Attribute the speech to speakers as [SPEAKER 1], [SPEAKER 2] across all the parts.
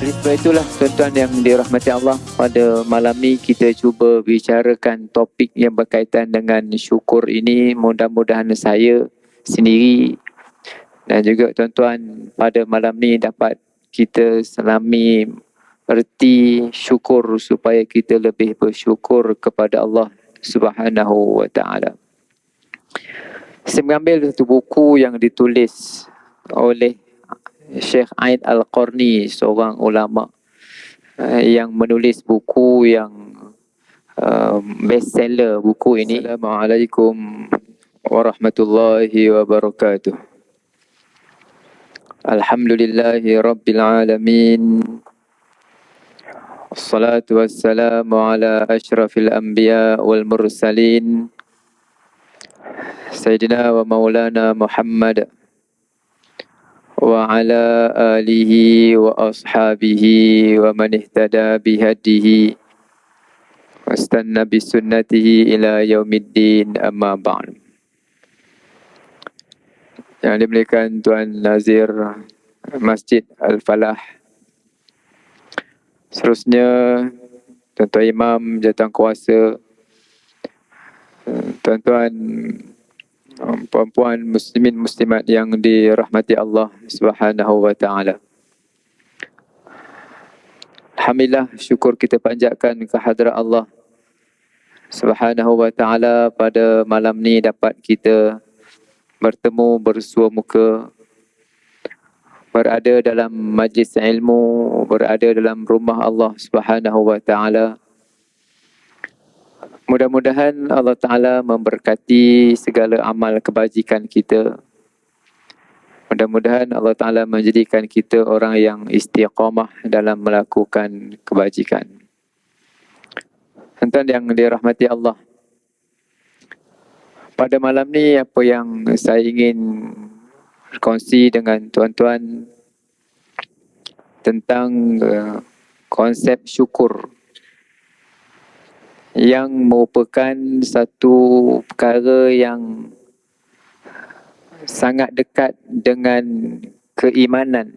[SPEAKER 1] Oleh sebab itulah tuan-tuan yang dirahmati Allah, pada malam ni kita cuba bicarakan topik yang berkaitan dengan syukur ini. Mudah-mudahan saya sendiri dan juga tuan-tuan pada malam ni dapat kita selami erti syukur supaya kita lebih bersyukur kepada Allah Subhanahu wa taala. Saya mengambil satu buku yang ditulis oleh Syekh Aid Al-Qarni, seorang ulama yang menulis buku yang bestseller buku ini. Assalamualaikum warahmatullahi wabarakatuh. Alhamdulillahi rabbil alamin. Wassalatu wassalamu ala ashrafil anbiya wal mursalin. Sayyidina wa maulana Muhammad wa ala alihi wa ashabihi wa man ihtada bihadihi wastanna bisunnatihi ila yaumiddin, amma ba'd. Yang dimuliakan Tuan Nazir Masjid Al-Falah, seterusnya Tuan-tuan Imam, Jawatankuasa, tuan-tuan, puan-puan muslimin muslimat yang dirahmati Allah Subhanahu wa taala. Alhamdulillah, syukur kita panjatkan ke hadrat Allah Subhanahu wa taala pada malam ni dapat kita bertemu bersua muka, berada dalam majlis ilmu, berada dalam rumah Allah Subhanahu wa taala. Mudah-mudahan Allah Ta'ala memberkati segala amal kebajikan kita. Mudah-mudahan Allah Ta'ala menjadikan kita orang yang istiqamah dalam melakukan kebajikan. Tuan-tuan yang dirahmati Allah, pada malam ni apa yang saya ingin berkongsi dengan tuan-tuan tentang konsep syukur, yang merupakan satu perkara yang sangat dekat dengan keimanan.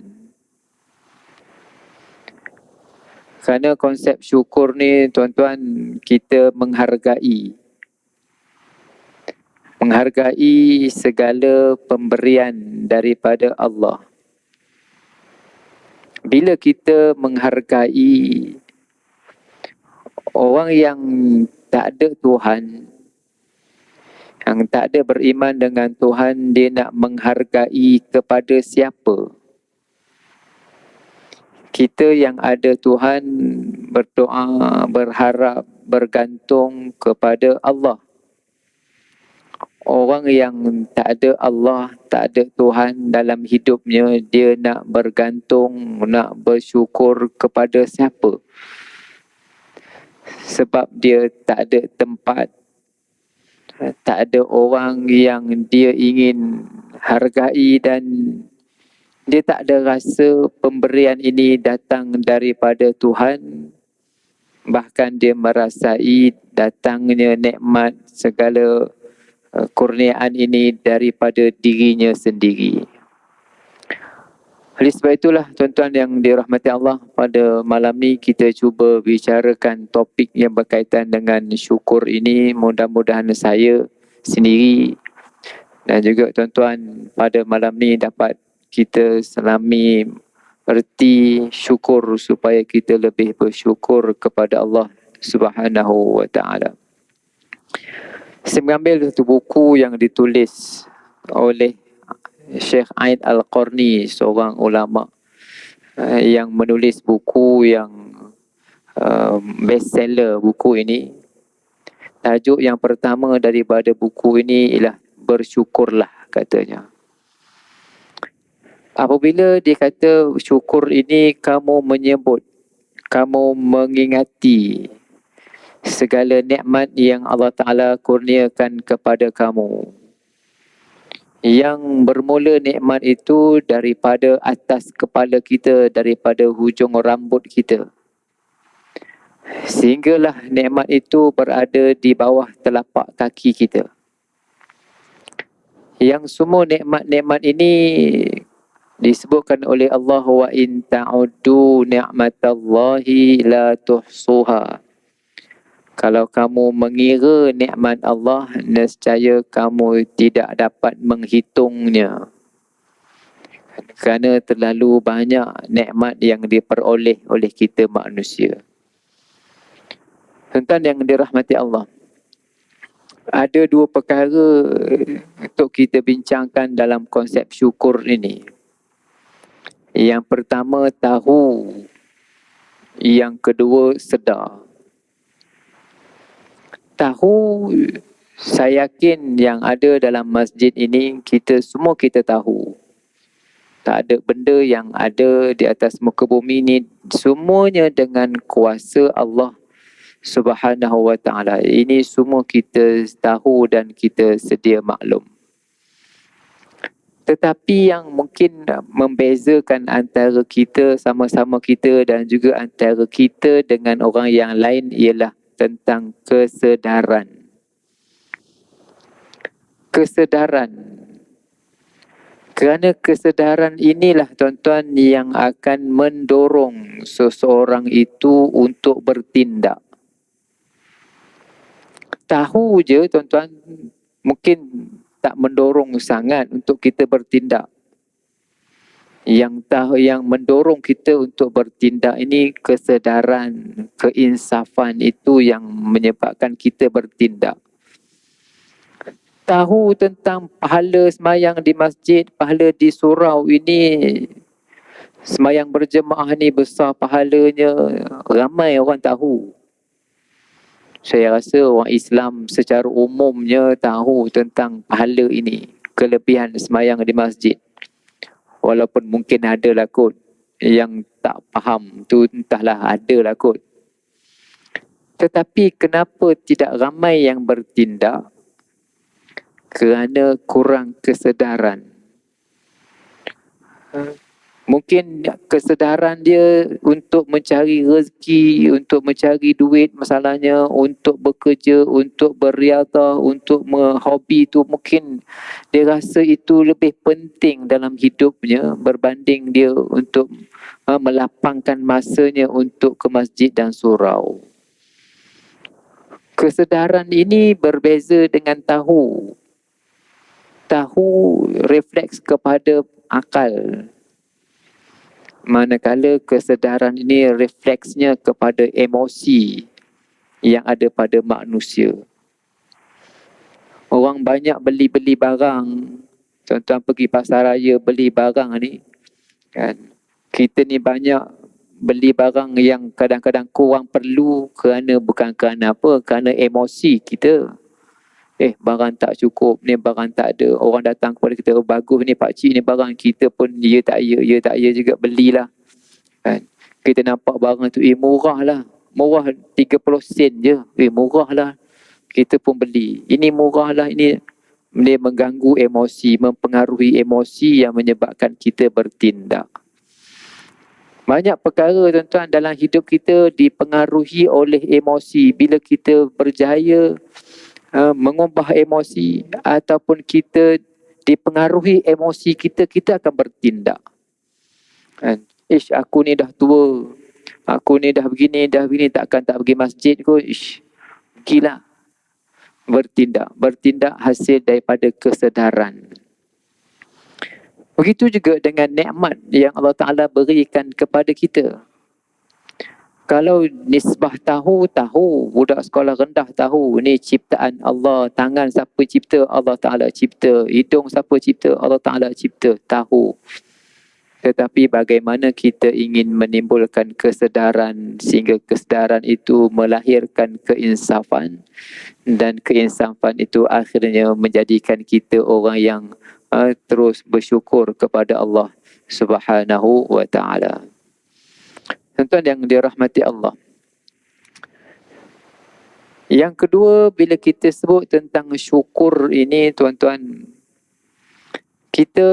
[SPEAKER 1] Kerana konsep syukur ni tuan-tuan, kita menghargai segala pemberian daripada Allah. Bila kita menghargai orang yang tak ada Tuhan, yang tak ada beriman dengan Tuhan, dia nak menghargai kepada siapa? Kita yang ada Tuhan berdoa, berharap, bergantung kepada Allah. Orang yang tak ada Allah, tak ada Tuhan dalam hidupnya, dia nak bergantung, nak bersyukur kepada siapa? Sebab dia tak ada tempat, tak ada orang yang dia ingin hargai, dan dia tak ada rasa pemberian ini datang daripada Tuhan. Bahkan dia merasai datangnya nikmat, segala kurniaan ini daripada dirinya sendiri. Oleh sebab itulah tuan-tuan yang dirahmati Allah, pada malam ni kita cuba bicarakan topik yang berkaitan dengan syukur ini. Mudah-mudahan saya sendiri dan juga tuan-tuan pada malam ni dapat kita selami erti syukur supaya kita lebih bersyukur kepada Allah Subhanahu wa taala. Saya mengambil satu buku yang ditulis oleh Syekh Aid Al-Qarni, seorang ulama yang menulis buku yang bestseller buku ini. Tajuk yang pertama daripada buku ini ialah bersyukurlah, katanya. Apabila dia kata syukur ini, kamu menyebut, kamu mengingati segala nikmat yang Allah Ta'ala kurniakan kepada kamu, yang bermula nikmat itu daripada atas kepala kita, daripada hujung rambut kita, sehinggalah nikmat itu berada di bawah telapak kaki kita. Yang semua nikmat-nikmat ini Disebutkan oleh Allah, wa in ta'uddu ni'matallahi la tuhsuha. Kalau kamu mengira nikmat Allah, nescaya kamu tidak dapat menghitungnya. Kerana terlalu banyak nikmat yang diperoleh oleh kita manusia. Tuan-tuan yang dirahmati Allah, ada dua perkara untuk kita bincangkan dalam konsep syukur ini. Yang pertama, tahu. Yang kedua, sedar. Tahu, saya yakin yang ada dalam masjid ini, semua kita tahu. Tak ada benda yang ada di atas muka bumi ini, semuanya dengan kuasa Allah Subhanahu wa ta'ala. Ini semua kita tahu dan kita sedia maklum. Tetapi yang mungkin membezakan antara kita, sama-sama kita, dan juga antara kita dengan orang yang lain ialah tentang kesedaran. Kesedaran. Kerana kesedaran inilah, tuan-tuan, yang akan mendorong seseorang itu untuk bertindak. Tahu je, tuan-tuan, mungkin tak mendorong sangat untuk kita bertindak. Yang mendorong kita untuk bertindak ini kesedaran, keinsafan, itu yang menyebabkan kita bertindak. Tahu tentang pahala semayang di masjid, pahala di surau ini, semayang berjemaah ni besar pahalanya, ramai orang tahu. Saya rasa orang Islam secara umumnya tahu tentang pahala ini, kelebihan semayang di masjid. Walaupun mungkin ada lah kot yang tak faham tu, entahlah, ada lah kot. Tetapi kenapa tidak ramai yang bertindak? Kerana kurang kesedaran. Mungkin kesedaran dia untuk mencari rezeki, untuk mencari duit, masalahnya untuk bekerja, untuk beriadah, untuk hobi tu, mungkin dia rasa itu lebih penting dalam hidupnya berbanding dia untuk melapangkan masanya untuk ke masjid dan surau. Kesedaran ini berbeza dengan tahu. Tahu refleks kepada akal. Manakala kesedaran ini refleksnya kepada emosi yang ada pada manusia. Orang banyak beli-beli barang. Tuan-tuan pergi pasar raya beli barang ni, kan? Kita ni banyak beli barang yang kadang-kadang kurang perlu bukan kerana apa? Kerana emosi kita. Barang tak cukup, ni barang tak ada. Orang datang kepada kita, bagus ni pakcik ni barang, kita pun ya tak ya juga belilah. Kan? Kita nampak barang tu, murah lah. Murah 30 sen je. Murah lah. Kita pun beli. Ini murah lah, ini dia mengganggu emosi, mempengaruhi emosi yang menyebabkan kita bertindak. Banyak perkara, tuan-tuan, dalam hidup kita dipengaruhi oleh emosi. Bila kita berjaya mengubah emosi ataupun kita dipengaruhi emosi kita, kita akan bertindak. Kan? Aku ni dah tua, aku ni dah begini, takkan tak pergi masjid kot. Pergilah. Bertindak hasil daripada kesedaran. Begitu juga dengan nikmat yang Allah Ta'ala berikan kepada kita. Kalau nisbah tahu, budak sekolah rendah tahu, ni ciptaan Allah. Tangan siapa cipta? Allah Ta'ala cipta. Hidung siapa cipta? Allah Ta'ala cipta. Tahu. Tetapi bagaimana kita ingin menimbulkan kesedaran sehingga kesedaran itu melahirkan keinsafan, dan keinsafan itu akhirnya menjadikan kita orang yang terus bersyukur kepada Allah Subhanahu wa ta'ala. Tuan-tuan yang dirahmati Allah. Yang kedua, bila kita sebut tentang syukur ini, tuan-tuan, kita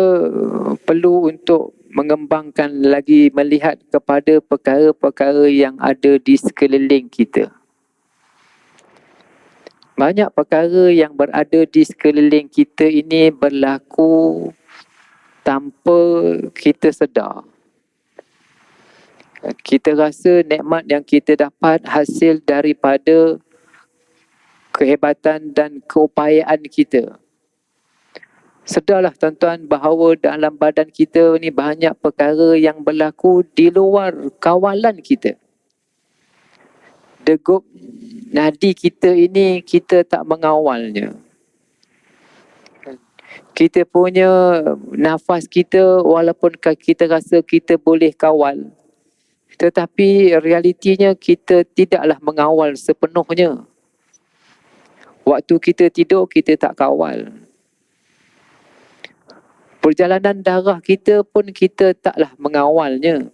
[SPEAKER 1] perlu untuk mengembangkan lagi, melihat kepada perkara-perkara yang ada di sekeliling kita. Banyak perkara yang berada di sekeliling kita ini berlaku tanpa kita sedar. Kita rasa nikmat yang kita dapat hasil daripada kehebatan dan keupayaan kita. Sedarlah tuan-tuan bahawa dalam badan kita ni banyak perkara yang berlaku di luar kawalan kita. Degup nadi kita ini kita tak mengawalnya. Kita punya nafas kita walaupun kita rasa kita boleh kawal, tetapi realitinya kita tidaklah mengawal sepenuhnya. Waktu kita tidur kita tak kawal. Perjalanan darah kita pun kita taklah mengawalnya.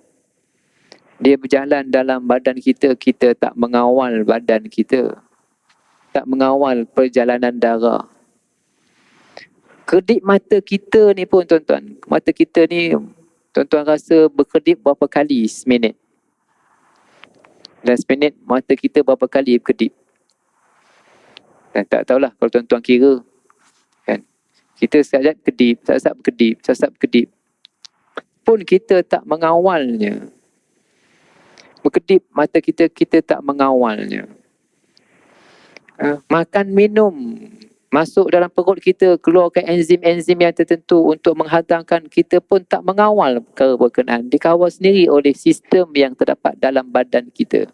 [SPEAKER 1] Dia berjalan dalam badan kita, kita tak mengawal badan kita. Tak mengawal perjalanan darah. Kedip mata kita ni pun tuan-tuan. Mata kita ni tuan-tuan rasa berkedip berapa kali seminit? Dan seminit mata kita berapa kali berkedip? Dan tak tahulah kalau tuan-tuan kira. Kan? Kita sekejap kedip, sekejap berkedip, sekejap berkedip. Pun kita tak mengawalnya. Berkedip mata kita, kita tak mengawalnya. Makan minum masuk dalam perut kita, keluarkan enzim-enzim yang tertentu untuk menghantarkan, kita pun tak mengawal perkara berkenaan. Dikawal sendiri oleh sistem yang terdapat dalam badan kita.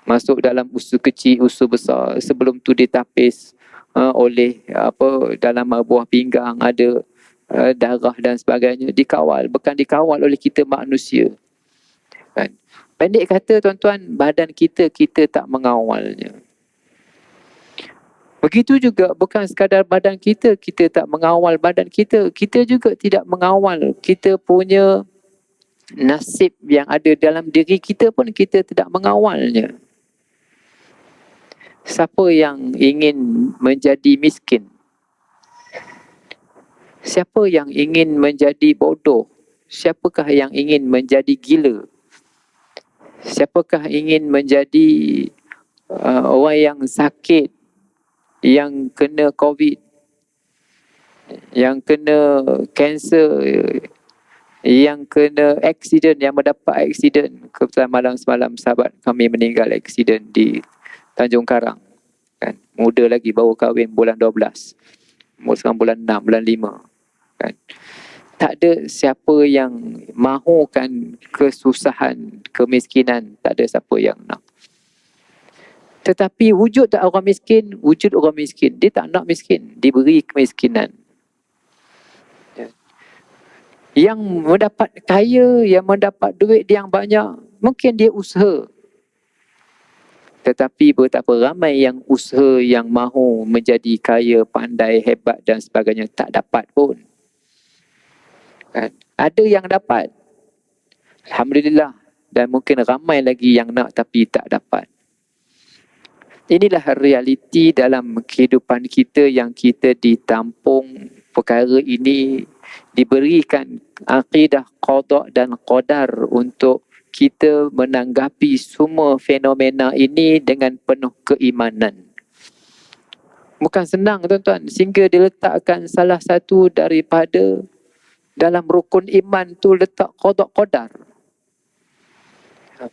[SPEAKER 1] Masuk dalam usus kecil, usus besar, sebelum tu ditapis oleh dalam buah pinggang ada darah dan sebagainya, dikawal, bukan dikawal oleh kita manusia. Kan? Pendek kata tuan-tuan, badan kita tak mengawalnya. Begitu juga bukan sekadar badan kita tak mengawal badan kita juga tidak mengawal kita punya nasib yang ada dalam diri kita pun kita tidak mengawalnya. Siapa yang ingin menjadi miskin? Siapa yang ingin menjadi bodoh? Siapakah yang ingin menjadi gila? Siapakah ingin menjadi orang yang sakit, yang kena COVID, yang kena kanser, yang kena aksiden, yang mendapat aksiden? Kebetulan malam semalam sahabat kami meninggal aksiden di Tanjung Karang. Kan? Muda lagi, baru kahwin bulan 12. Sekarang bulan 6, bulan 5. Kan? Tak ada siapa yang mahukan kesusahan, kemiskinan. Tak ada siapa yang nak. Tetapi wujud tak orang miskin? Wujud orang miskin. Dia tak nak miskin. Diberi kemiskinan. Yang mendapat kaya, yang mendapat duit yang banyak, mungkin dia usaha. Tetapi betapa ramai yang usaha, yang mahu menjadi kaya, pandai, hebat dan sebagainya, tak dapat pun. Kan? Ada yang dapat, alhamdulillah, dan mungkin ramai lagi yang nak tapi tak dapat. Inilah realiti dalam kehidupan kita yang kita ditampung perkara ini, diberikan akidah qada dan qadar untuk kita menanggapi semua fenomena ini dengan penuh keimanan. Bukan senang tuan-tuan, sehingga diletakkan salah satu daripada dalam rukun iman tu letak qada qadar.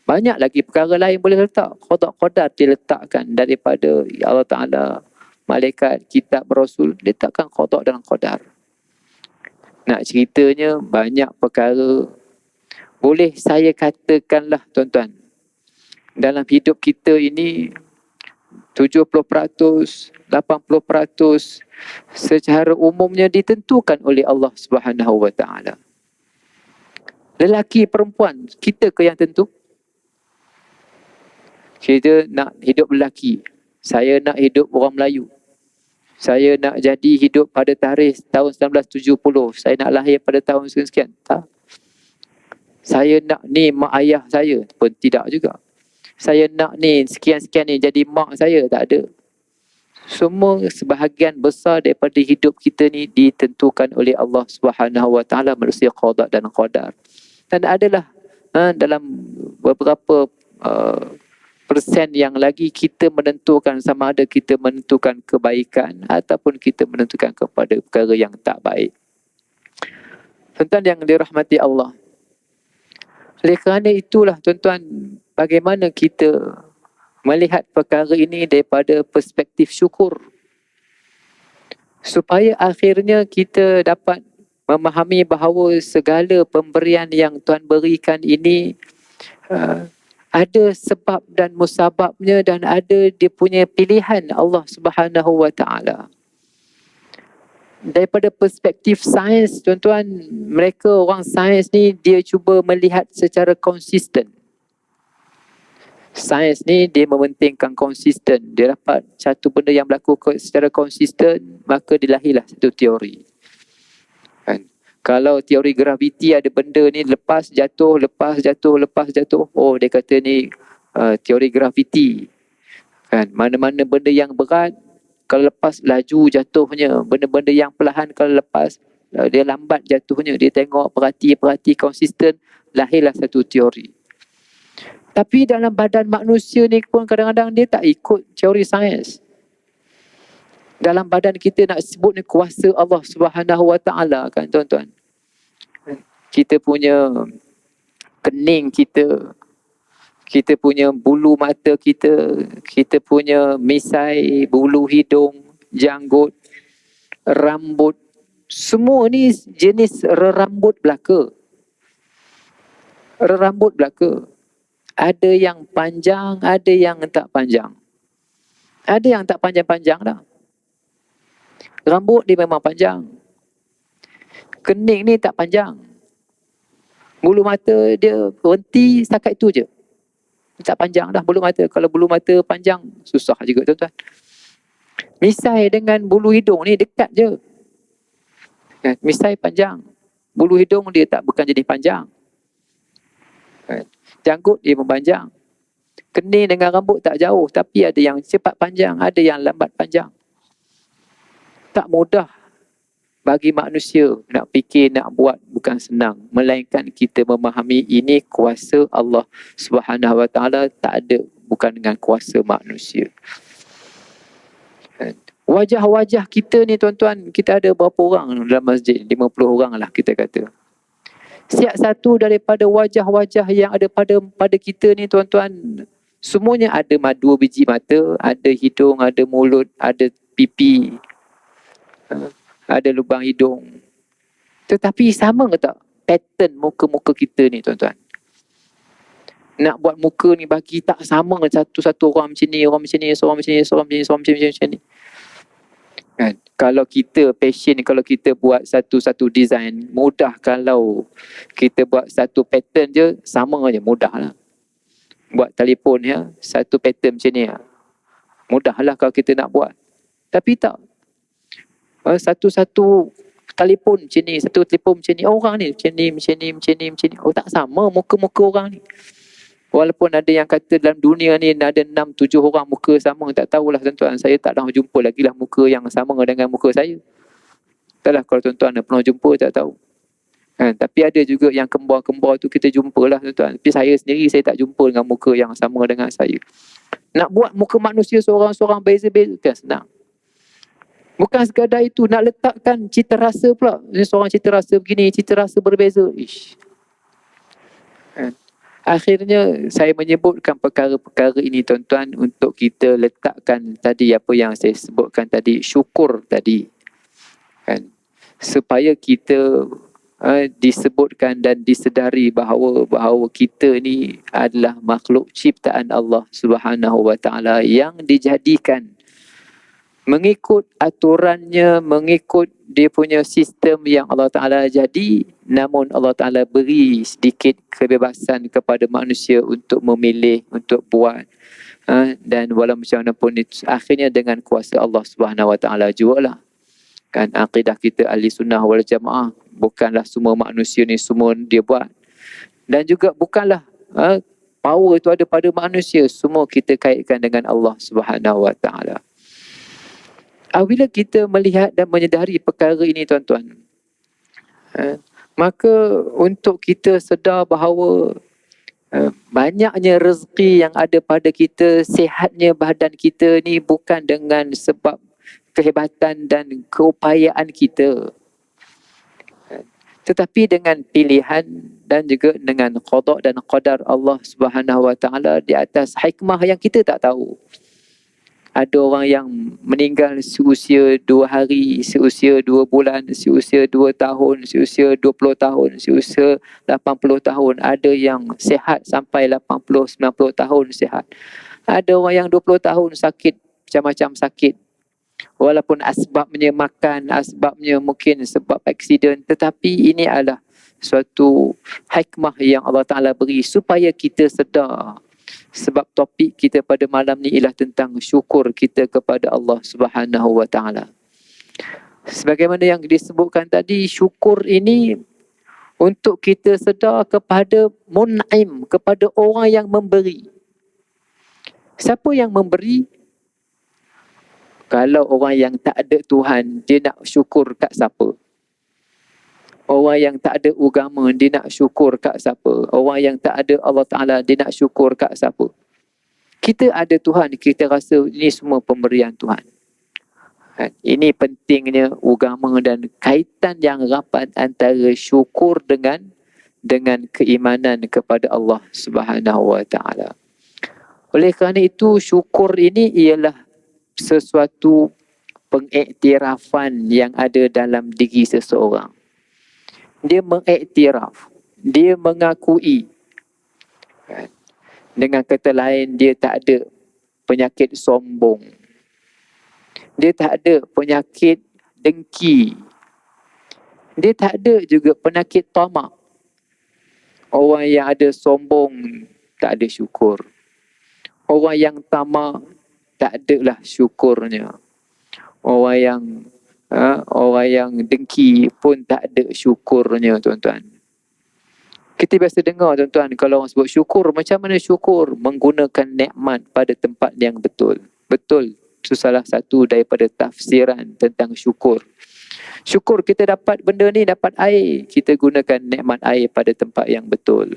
[SPEAKER 1] Banyak lagi perkara lain boleh letak. Qada qadar diletakkan daripada Allah Ta'ala, malaikat, kitab, rasul, letakkan qada dan qadar. Nak ceritanya banyak perkara. Boleh saya katakanlah tuan-tuan, dalam hidup kita ini 70%, 80% secara umumnya ditentukan oleh Allah Subhanahu Wa Taala. Lelaki, perempuan, kita ke yang tentu? Kita nak hidup lelaki. Saya nak hidup orang Melayu. Saya nak jadi hidup pada tarikh tahun 1970. Saya nak lahir pada tahun sekian. Tak. Saya nak ni mak ayah saya pun tidak juga. Saya nak ni sekian-sekian ni jadi mak saya, tak ada. Semua sebahagian besar daripada hidup kita ni ditentukan oleh Allah Subhanahu Wa Taala melalui qada dan qadar. Dan adalah dalam beberapa persen yang lagi kita menentukan sama ada kita menentukan kebaikan ataupun kita menentukan kepada perkara yang tak baik. Tuan-tuan yang dirahmati Allah. Oleh kerana itulah tuan-tuan, bagaimana kita melihat perkara ini daripada perspektif syukur, supaya akhirnya kita dapat memahami bahawa segala pemberian yang Tuhan berikan ini ada sebab dan musababnya, dan ada dia punya pilihan Allah Subhanahu wa taala. Daripada perspektif sains, tuan-tuan, mereka orang sains ni dia cuba melihat secara konsisten. Sains ni dia mementingkan konsisten. Dia dapat satu benda yang berlaku secara konsisten, maka dilahirlah satu teori. Kan? Kalau teori graviti, ada benda ni lepas jatuh, lepas jatuh, lepas jatuh, oh dia kata ni teori graviti. Kan? Mana-mana benda yang berat, kalau lepas laju jatuhnya. Benda-benda yang perlahan kalau lepas dia lambat jatuhnya. Dia tengok, perhati konsisten, lahirlah satu teori. Tapi dalam badan manusia ni pun kadang-kadang dia tak ikut teori sains. Dalam badan kita nak sebut ni kuasa Allah Subhanahu wa taala, kan tuan-tuan. Kita punya kening kita, kita punya bulu mata kita, kita punya misai, bulu hidung, janggut, rambut, semua ni jenis rerambut belaka. Rerambut belaka. Ada yang panjang, ada yang tak panjang. Ada yang tak panjang-panjang dah. Rambut dia memang panjang. Kening ni tak panjang. Bulu mata dia berhenti setakat itu je. Tak panjang dah bulu mata. Kalau bulu mata panjang, susah juga tuan-tuan. Misai dengan bulu hidung ni dekat je. Kan? Misai panjang. Bulu hidung dia bukan jadi panjang. Kan? Janggut dia memanjang. Kening dengan rambut tak jauh, tapi ada yang cepat panjang, ada yang lambat panjang. Tak mudah bagi manusia nak fikir, nak buat, bukan senang. Melainkan kita memahami ini kuasa Allah Subhanahu wa taala, tak ada, bukan dengan kuasa manusia. Wajah-wajah kita ni tuan-tuan, kita ada berapa orang dalam masjid? 50 orang lah kita kata. Setiap satu daripada wajah-wajah yang ada pada kita ni tuan-tuan, semuanya ada 2 biji mata, ada hidung, ada mulut, ada pipi, ada lubang hidung. Tetapi sama ke tak pattern muka-muka kita ni tuan-tuan? Nak buat muka ni bagi tak sama, satu-satu orang macam ni, orang macam ni, seorang macam ni, seorang macam ni, seorang macam ni. Kan? Kalau kita passion, kalau kita buat satu-satu design, mudah. Kalau kita buat satu pattern je, sama je, mudah lah. Buat telefon ya, satu pattern macam ni, mudah lah kalau kita nak buat. Tapi tak. Satu-satu telefon macam ni, satu telefon macam ni, orang ni macam ni, macam ni, macam ni, macam ni. Oh, tak sama muka-muka orang ni. Walaupun ada yang kata dalam dunia ni ada 6-7 orang muka sama, tak tahulah tuan-tuan. Saya tak pernah jumpa lagi lah muka yang sama dengan muka saya. Taklah kalau tuan-tuan dah pernah jumpa, tak tahu. Kan? Tapi ada juga yang kembar-kembar tu kita jumpa lah tuan-tuan. Tapi saya sendiri, saya tak jumpa dengan muka yang sama dengan saya. Nak buat muka manusia seorang-seorang beza-beza, kan senang. Bukan sekadar itu, nak letakkan cita rasa pula. Ini seorang cita rasa begini, cita rasa berbeza. Ish. Kan? Akhirnya saya menyebutkan perkara-perkara ini tuan-tuan untuk kita letakkan tadi apa yang saya sebutkan tadi, syukur tadi. Kan? Supaya kita disebutkan dan disedari bahawa kita ni adalah makhluk ciptaan Allah Subhanahu wa taala yang dijadikan mengikut aturannya, mengikut dia punya sistem yang Allah Ta'ala jadi. Namun Allah Ta'ala beri sedikit kebebasan kepada manusia untuk memilih, untuk buat. Dan walau macam mana pun itu, akhirnya dengan kuasa Allah Subhanahu Wa Ta'ala jugalah. Kan akidah kita ahli sunnah wal jamaah, bukanlah semua manusia ni semua dia buat. Dan juga bukanlah power itu ada pada manusia, semua kita kaitkan dengan Allah Subhanahu Wa Ta'ala. Apabila kita melihat dan menyedari perkara ini tuan-tuan, maka untuk kita sedar bahawa banyaknya rezeki yang ada pada kita, sihatnya badan kita ni bukan dengan sebab kehebatan dan keupayaan kita. Tetapi dengan pilihan dan juga dengan qada dan qadar Allah Subhanahu Wa Taala di atas hikmah yang kita tak tahu. Ada orang yang meninggal seusia 2 hari, seusia 2 bulan, seusia 2 tahun, seusia 20 tahun, seusia 80 tahun. Ada yang sihat sampai 80, 90 tahun sihat. Ada orang yang 20 tahun sakit, macam-macam sakit. Walaupun asbabnya makan, asbabnya mungkin sebab aksiden, tetapi ini adalah suatu hikmah yang Allah Ta'ala beri supaya kita sedar. Sebab topik kita pada malam ni ialah tentang syukur kita kepada Allah Subhanahu Wa Ta'ala. Sebagaimana yang disebutkan tadi, syukur ini untuk kita sedar kepada mun'im, kepada orang yang memberi. Siapa yang memberi? Kalau orang yang tak ada Tuhan, dia nak syukur kat siapa? Orang yang tak ada agama, dia nak syukur kat siapa? Orang yang tak ada Allah Ta'ala, dia nak syukur kat siapa? Kita ada Tuhan, kita rasa ini semua pemberian Tuhan. Ini pentingnya agama dan kaitan yang rapat antara syukur dengan keimanan kepada Allah Subhanahu Wa Ta'ala. Oleh kerana itu, syukur ini ialah sesuatu pengiktirafan yang ada dalam diri seseorang. Dia mengiktiraf, dia mengakui. Dengan kata lain, dia tak ada penyakit sombong. Dia tak ada penyakit dengki. Dia tak ada juga penyakit tamak. Orang yang ada sombong tak ada syukur. Orang yang tamak tak adalah syukurnya. Orang yang dengki pun tak ada syukurnya, tuan-tuan. Kita biasa dengar, tuan-tuan, kalau orang sebut syukur, macam mana syukur? Menggunakan nikmat pada tempat yang betul. Betul, itu salah satu daripada tafsiran tentang syukur. Syukur kita dapat benda ni, dapat air, kita gunakan nikmat air pada tempat yang betul.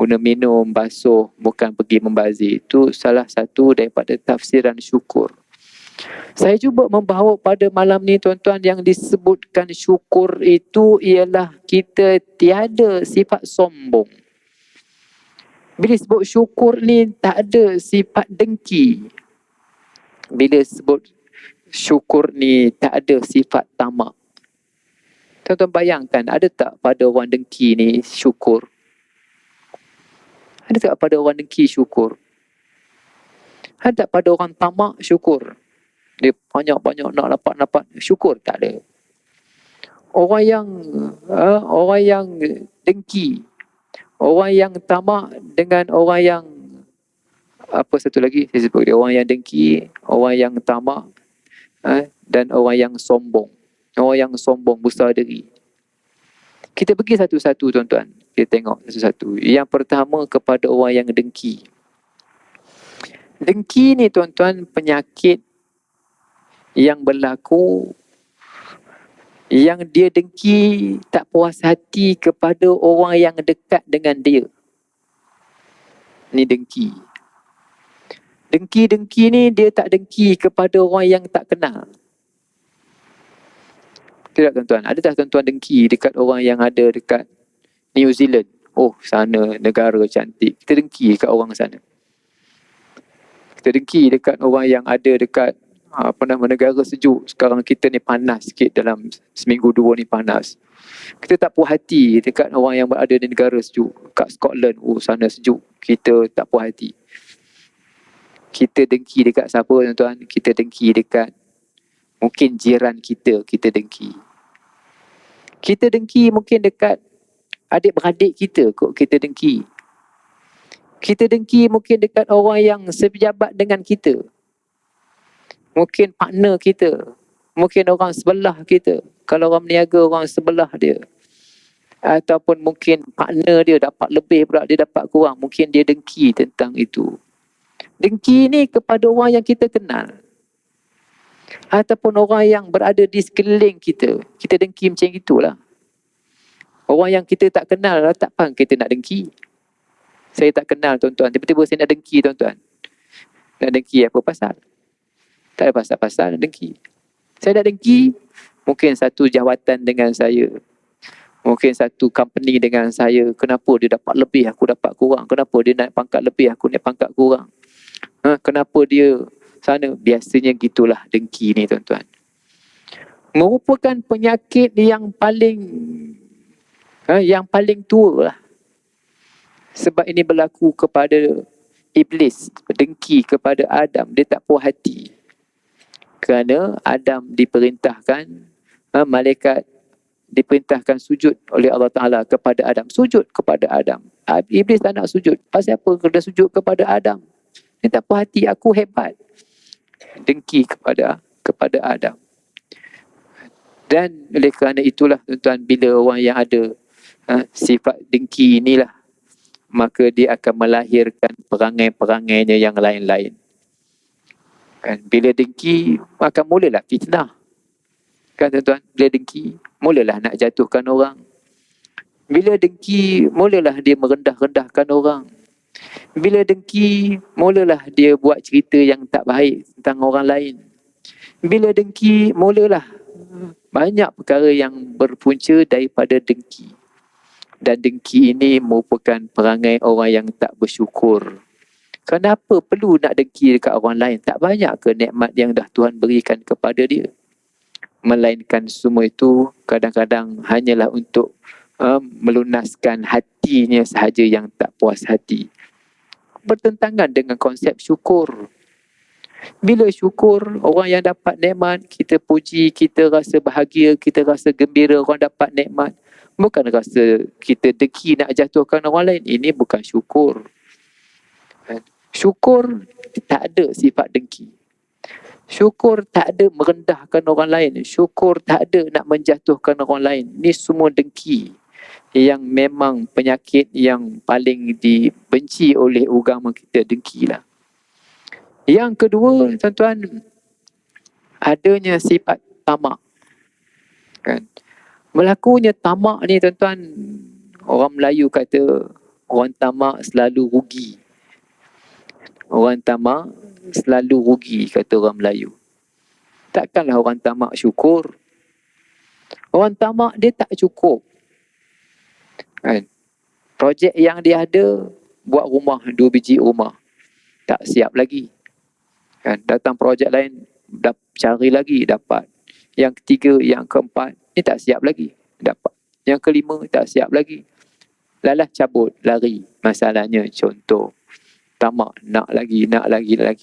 [SPEAKER 1] Guna minum, basuh, bukan pergi membazir. Itu salah satu daripada tafsiran syukur. Saya cuba membawa pada malam ni, tuan-tuan, yang disebutkan syukur itu ialah kita tiada sifat sombong. Bila sebut syukur ni tak ada sifat dengki. Bila sebut syukur ni tak ada sifat tamak. Tuan-tuan bayangkan, ada tak pada orang dengki ni syukur? Ada tak pada orang dengki syukur? Ada tak pada orang tamak syukur? Dia banyak-banyak nak dapat syukur, tak ada. Orang yang dengki, orang yang tamak dengan orang yang apa satu lagi saya sebut dia, orang yang dengki, orang yang tamak, dan orang yang sombong. Orang yang sombong, besar diri. Kita pergi satu-satu, tuan-tuan. Kita tengok satu-satu. Yang pertama, kepada orang yang dengki. Dengki ni, tuan-tuan, penyakit yang berlaku, yang dia dengki, tak puas hati kepada orang yang dekat dengan dia. Ni dengki. Dengki ni dia tak dengki kepada orang yang tak kenal. Tidak, tuan-tuan? Ada tak tuan-tuan dengki dekat orang yang ada dekat New Zealand? Oh, sana negara cantik. Kita dengki dekat orang sana. Kita dengki dekat orang yang ada dekat negara sejuk. Sekarang kita ni panas sikit, dalam seminggu dua ni panas. Kita tak puas hati dekat orang yang berada di negara sejuk. Kat Scotland, oh sana sejuk. Kita tak puas hati. Kita dengki dekat siapa, tuan-tuan? Kita dengki dekat mungkin jiran kita, kita dengki. Kita dengki mungkin dekat adik-beradik kita kot, kita dengki. Kita dengki mungkin dekat orang yang sepejabat dengan kita. Mungkin partner kita, mungkin orang sebelah kita. Kalau orang meniaga, orang sebelah dia. Ataupun mungkin partner dia dapat lebih pula, dia dapat kurang. Mungkin dia dengki tentang itu. Dengki ni kepada orang yang kita kenal. Ataupun orang yang berada di sekeliling kita. Kita dengki macam itulah. Orang yang kita tak kenal, tak faham kita nak dengki. Saya tak kenal, tuan-tuan. Tiba-tiba saya nak dengki, tuan-tuan. Nak dengki apa pasal? Tak ada pasal-pasal nak dengki. Saya nak dengki, mungkin satu jawatan dengan saya. Mungkin satu company dengan saya, kenapa dia dapat lebih, aku dapat kurang. Kenapa dia naik pangkat lebih, aku naik pangkat kurang. Kenapa dia sana. Biasanya gitulah dengki ni tuan-tuan. Merupakan penyakit yang paling tua lah. Sebab ini berlaku kepada Iblis, dengki kepada Adam. Dia tak puas hati kerana Adam diperintahkan, malaikat diperintahkan sujud oleh Allah Ta'ala kepada Adam. Sujud kepada Adam. Iblis tak nak sujud. Pasal apa kena sujud kepada Adam? Dia tak puas hati, aku hebat. Dengki kepada Adam. Dan oleh kerana itulah tuan-tuan, bila orang yang ada sifat dengki inilah, maka dia akan melahirkan perangai-perangainya yang lain-lain. Kan, bila dengki, akan mulalah fitnah. Kan tuan-tuan, bila dengki, mulalah nak jatuhkan orang. Bila dengki, mulalah dia merendah-rendahkan orang. Bila dengki, mulalah dia buat cerita yang tak baik tentang orang lain. Bila dengki, mulalah banyak perkara yang berpunca daripada dengki. Dan dengki ini merupakan perangai orang yang tak bersyukur. Kenapa perlu nak dengki dekat orang lain? Tak banyak ke nikmat yang dah Tuhan berikan kepada dia? Melainkan semua itu kadang-kadang hanyalah untuk melunaskan hatinya sahaja yang tak puas hati. Bertentangan dengan konsep syukur. Bila syukur, orang yang dapat nikmat, kita puji, kita rasa bahagia, kita rasa gembira orang dapat nikmat. Bukan rasa kita dengki nak jatuhkan orang lain. Ini bukan syukur. Syukur tak ada sifat dengki. Syukur tak ada merendahkan orang lain. Syukur tak ada nak menjatuhkan orang lain. Ini semua dengki yang memang penyakit yang paling dibenci oleh agama kita, dengkilah. Yang kedua, tuan-tuan, adanya sifat tamak. Kan? Berlakunya tamak ni, tuan-tuan, orang Melayu kata orang tamak selalu rugi. Orang tamak selalu rugi, kata orang Melayu. Takkanlah orang tamak syukur. Orang tamak dia tak cukup. Kan? Projek yang dia ada, buat rumah, 2 biji rumah. Tak siap lagi. Kan, datang projek lain, cari lagi, dapat. Yang ketiga, yang keempat, ni tak siap lagi, dapat. Yang kelima, tak siap lagi. Lalah cabut, lari. Masalahnya contoh, tamak, nak lagi.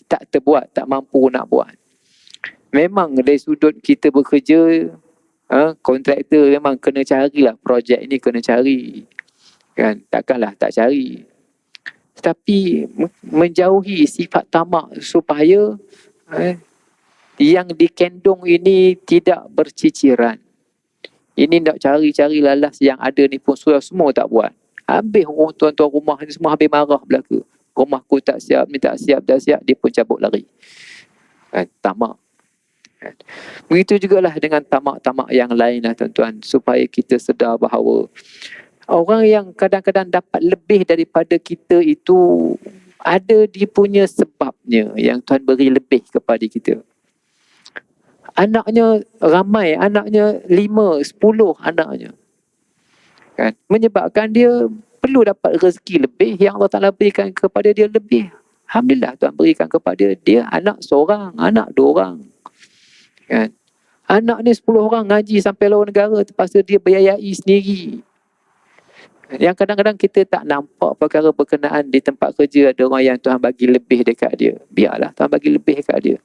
[SPEAKER 1] Tak terbuat, tak mampu nak buat. Memang dari sudut kita bekerja, kontraktor memang kena carilah projek ini, kena cari. Kan, takkanlah tak cari. Tapi menjauhi sifat tamak supaya yang dikendung ini tidak berciciran. Ini nak cari-cari lalas yang ada ni pun semua tak buat. Habis orang tuan-tuan rumah ni semua habis marah belaka. Rumahku tak siap, ni tak siap, dah siap, dia pun cabut lari. Tamak. Begitu jugalah dengan tamak-tamak yang lain lah tuan-tuan. Supaya kita sedar bahawa orang yang kadang-kadang dapat lebih daripada kita itu ada dia punya sebabnya yang Tuhan beri lebih kepada kita. Anaknya ramai, anaknya 5, 10 anaknya. Kan? Menyebabkan dia perlu dapat rezeki lebih yang Allah Ta'ala berikan kepada dia lebih. Alhamdulillah Tuhan berikan kepada dia anak seorang, anak 2 orang. Kan? Anak ni 10 orang ngaji sampai luar negara, terpaksa dia biayai sendiri. Yang kadang-kadang kita tak nampak perkara berkenaan di tempat kerja ada orang yang Tuhan bagi lebih dekat dia. Biarlah Tuhan bagi lebih dekat dia.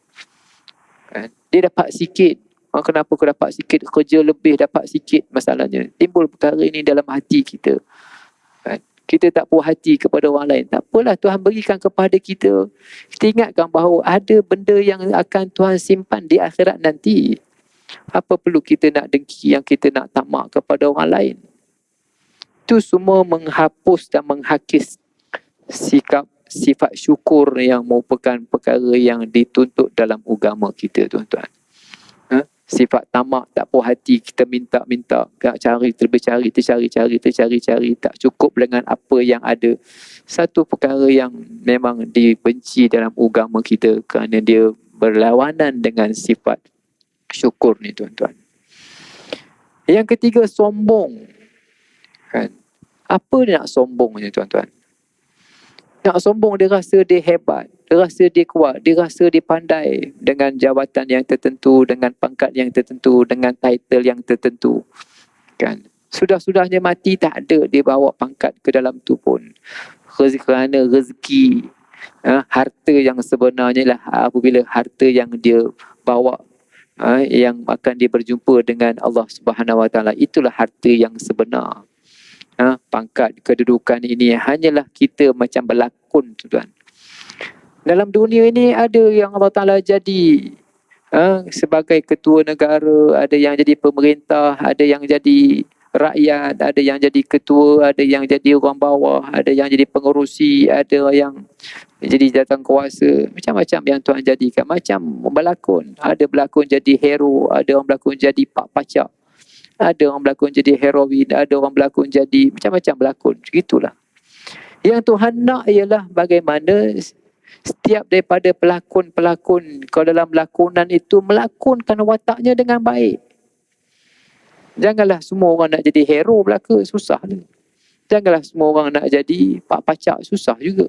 [SPEAKER 1] Dia dapat sikit. Kenapa kau dapat sikit? Kerja lebih dapat sikit. Masalahnya timbul perkara ini dalam hati kita. Kita tak puas hati kepada orang lain. Tak apalah, Tuhan berikan kepada kita. Kita ingatkan bahawa ada benda yang akan Tuhan simpan di akhirat nanti. Apa perlu kita nak dengki, yang kita nak tamak kepada orang lain? Itu semua menghapus dan menghakis sifat syukur yang merupakan perkara yang dituntut dalam agama kita, tuan-tuan. Sifat tamak, tak puas hati, kita minta-minta, nak cari, tercari, tak cukup dengan apa yang ada. Satu perkara yang memang dibenci dalam agama kita kerana dia berlawanan dengan sifat syukur ni, tuan-tuan. Yang ketiga, sombong. Kan? Apa dia nak sombongnya tuan-tuan? Nak sombong, dia rasa dia hebat, dia rasa dia kuat, dia rasa dia pandai dengan jawatan yang tertentu, dengan pangkat yang tertentu, dengan title yang tertentu. Kan? Sudah-sudahnya mati tak ada dia bawa pangkat ke dalam tu pun. Kerana rezeki, harta yang sebenarnya lah apabila harta yang dia bawa, yang akan dia berjumpa dengan Allah Subhanahu Wa Taala, itulah harta yang sebenar. Pangkat kedudukan ini hanyalah kita macam berlakon, tuan. Dalam dunia ini ada yang Allah Ta'ala jadi sebagai ketua negara, ada yang jadi pemerintah, ada yang jadi rakyat, ada yang jadi ketua, ada yang jadi orang bawah, ada yang jadi pengerusi, ada yang jadi datang kuasa. Macam-macam yang Tuhan jadikan, macam berlakon. Ada berlakon jadi hero, ada orang berlakon jadi pak pacak, ada orang berlakon jadi heroin, ada orang berlakon jadi macam-macam berlakon. Begitulah. Yang Tuhan nak ialah bagaimana setiap daripada pelakon-pelakon kalau dalam lakonan itu melakonkan wataknya dengan baik. Janganlah semua orang nak jadi hero belaka, susah ni. Janganlah semua orang nak jadi pak pacak, susah juga.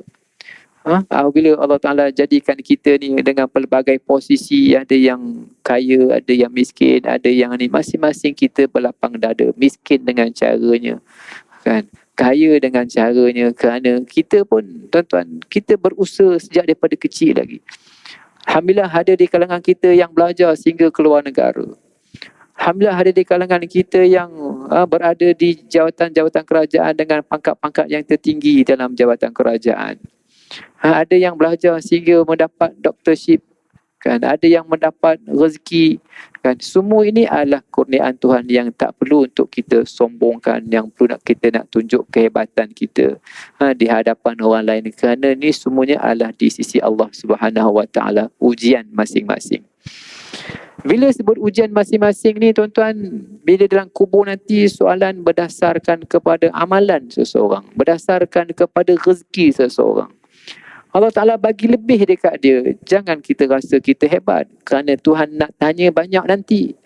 [SPEAKER 1] Apabila Allah Ta'ala jadikan kita ni dengan pelbagai posisi, ada yang kaya, ada yang miskin, ada yang ni, masing-masing kita berlapang dada. Miskin dengan caranya, kan? Kaya dengan caranya, kerana kita pun, tuan-tuan, kita berusaha sejak daripada kecil lagi. Alhamdulillah ada di kalangan kita yang belajar sehingga keluar negara. Alhamdulillah ada di kalangan kita yang berada di jawatan-jawatan kerajaan dengan pangkat-pangkat yang tertinggi dalam jawatan kerajaan. Ada yang belajar sehingga mendapat doktorship, kan? Ada yang mendapat rezeki, kan? Semua ini adalah kurniaan Tuhan yang tak perlu untuk kita sombongkan, yang perlu kita nak tunjuk kehebatan kita di hadapan orang lain, kerana ini semuanya adalah di sisi Allah Subhanahu Wa Taala, ujian masing-masing. Bila sebut ujian masing-masing ni, tuan-tuan, bila dalam kubur nanti, soalan berdasarkan kepada amalan seseorang, berdasarkan kepada rezeki seseorang. Allah Ta'ala bagi lebih dekat dia. Jangan kita rasa kita hebat, kerana Tuhan nak tanya banyak nanti.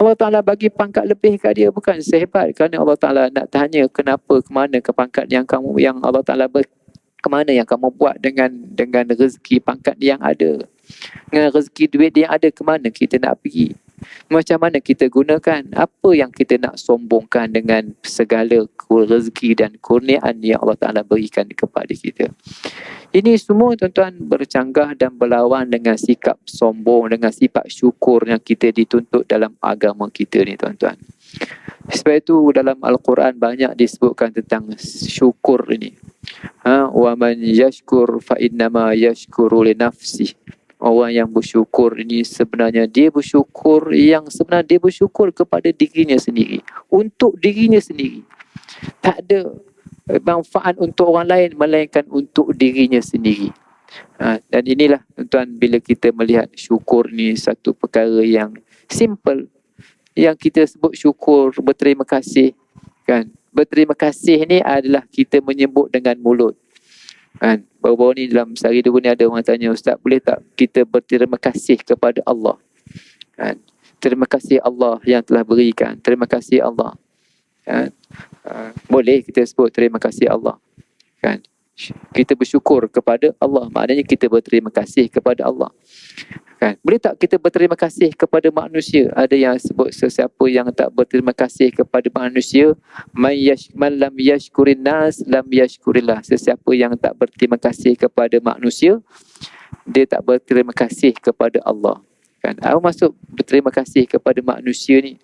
[SPEAKER 1] Allah Ta'ala bagi pangkat lebih kat dia bukan sehebat, kerana Allah Ta'ala nak tanya kenapa, ke mana ke pangkat yang Allah Ta'ala ke mana yang kamu buat dengan rezeki pangkat yang ada. Dengan rezeki duit yang ada, ke mana kita nak pergi? Macam mana kita gunakan? Apa yang kita nak sombongkan dengan segala rezeki dan kurniaan yang Allah Ta'ala berikan kepada kita? Ini semua, tuan-tuan, bercanggah dan berlawan dengan sikap sombong, dengan sifat syukur yang kita dituntut dalam agama kita ni, tuan-tuan. Sebab itu dalam Al-Quran banyak disebutkan tentang syukur ini. Wa man yashkur fa innama yashkuru li nafsih. Orang yang bersyukur ini sebenarnya dia bersyukur, yang sebenarnya dia bersyukur kepada dirinya sendiri, untuk dirinya sendiri. Tak ada manfaat untuk orang lain melainkan untuk dirinya sendiri. Dan inilah, tuan-tuan, bila kita melihat syukur ni satu perkara yang simple, yang kita sebut syukur, berterima kasih, kan? Berterima kasih ni adalah kita menyebut dengan mulut, kan? Baru-baru ni dalam sehari dua ni ada orang tanya, Ustaz, boleh tak kita berterima kasih kepada Allah, kan? Terima kasih Allah yang telah berikan, terima kasih Allah, kan? Boleh kita sebut terima kasih Allah, kan? Kita bersyukur kepada Allah, maknanya kita berterima kasih kepada Allah, kan? Boleh tak kita berterima kasih kepada manusia? Ada yang sebut sesiapa yang tak berterima kasih kepada manusia, man lam yashkurin nas lam yashkurillah. Sesiapa yang tak berterima kasih kepada manusia, dia tak berterima kasih kepada Allah, kan? Apa maksud berterima kasih kepada manusia ni?